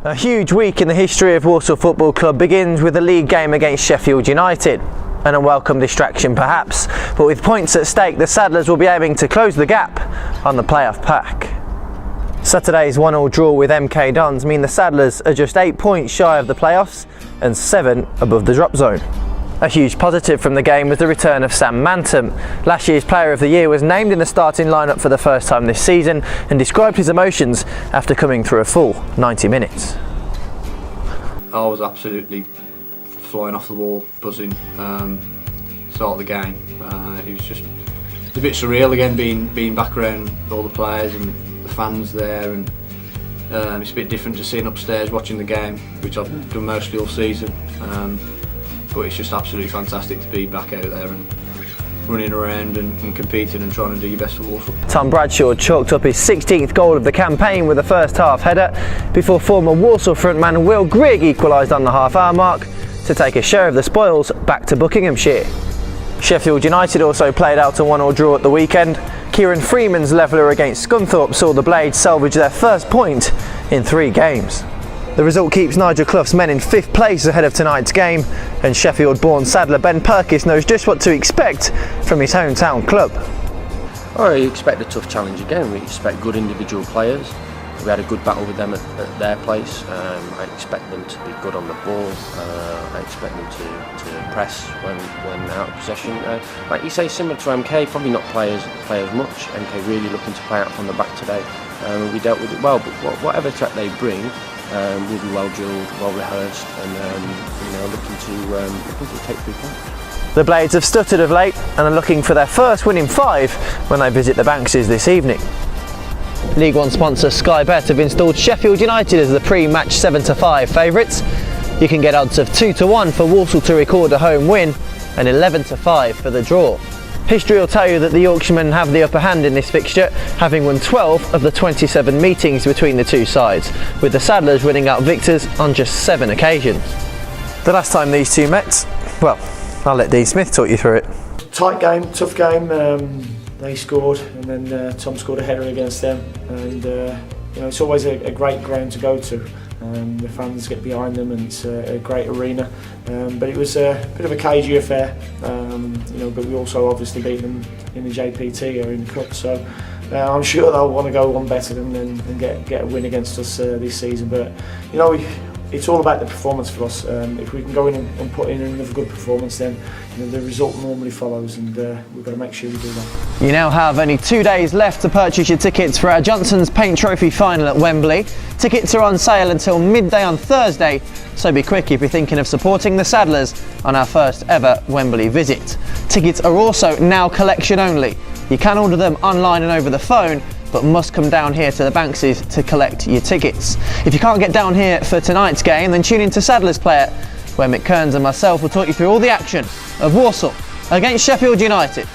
A huge week in the history of Walsall Football Club begins with a league game against Sheffield United. An unwelcome distraction perhaps, but with points at stake, the Saddlers will be aiming to close the gap on the playoff pack. Saturday's 1-1 draw with MK Dons mean the Saddlers are just 8 points shy of the playoffs and 7 above the drop zone. A huge positive from the game was the return of Sam Mantom. Last year's Player of the Year was named in the starting lineup for the first time this season and described his emotions after coming through a full 90 minutes. I was absolutely flying off the wall, buzzing. Start of the game, it was just a bit surreal again, being back around all the players and the fans there, and it's a bit different to sitting upstairs watching the game, which I've done mostly all season. But it's just absolutely fantastic to be back out there and running around and competing and trying to do your best for Walsall. Tom Bradshaw chalked up his 16th goal of the campaign with a first half header before former Walsall frontman Will Grigg equalised on the half-hour mark to take a share of the spoils back to Buckinghamshire. Sheffield United also played out a 1-1 draw at the weekend. Kieran Freeman's leveller against Scunthorpe saw the Blades salvage their first point in 3 games. The result keeps Nigel Clough's men in 5th place ahead of tonight's game, and Sheffield-born saddler Ben Purkiss knows just what to expect from his hometown club. I expect a tough challenge again. We expect good individual players. We had a good battle with them at their place. I expect them to be good on the ball. I expect them to press when out of possession. Like you say, similar to MK, probably not play as much. MK really looking to play out from the back today. We dealt with it well, but whatever threat they bring, will be well drilled, well rehearsed, and looking to take 3 points. The Blades have stuttered of late and are looking for their first win in 5 when they visit the Bankses this evening. League One sponsor Sky Bet have installed Sheffield United as the pre-match 7-5 favourites. You can get odds of 2-1 for Walsall to record a home win and 11-5 for the draw. History will tell you that the Yorkshiremen have the upper hand in this fixture, having won 12 of the 27 meetings between the two sides, with the Saddlers winning out victors on just 7 occasions. The last time these two met, well, I'll let Dean Smith talk you through it. Tight game, tough game. They scored, and then Tom scored a header against them, and it's always a great ground to go to. The fans get behind them, and it's a great arena. But it was a bit of a cagey affair, but we also obviously beat them in the JPT or in the Cup, so I'm sure they'll want to go one better and get a win against us this season. But it's all about the performance for us. If we can go in and put in another good performance, then the result normally follows, and we've got to make sure we do that. You now have only 2 days left to purchase your tickets for our Johnson's Paint Trophy final at Wembley. Tickets are on sale until midday on Thursday, so be quick if you're thinking of supporting the Saddlers on our first ever Wembley visit. Tickets are also now collection only. You can order them online and over the phone, but must come down here to the Bankses to collect your tickets. If you can't get down here for tonight's game, then tune in to Saddlers Player, where Mick Kearns and myself will talk you through all the action of Walsall against Sheffield United.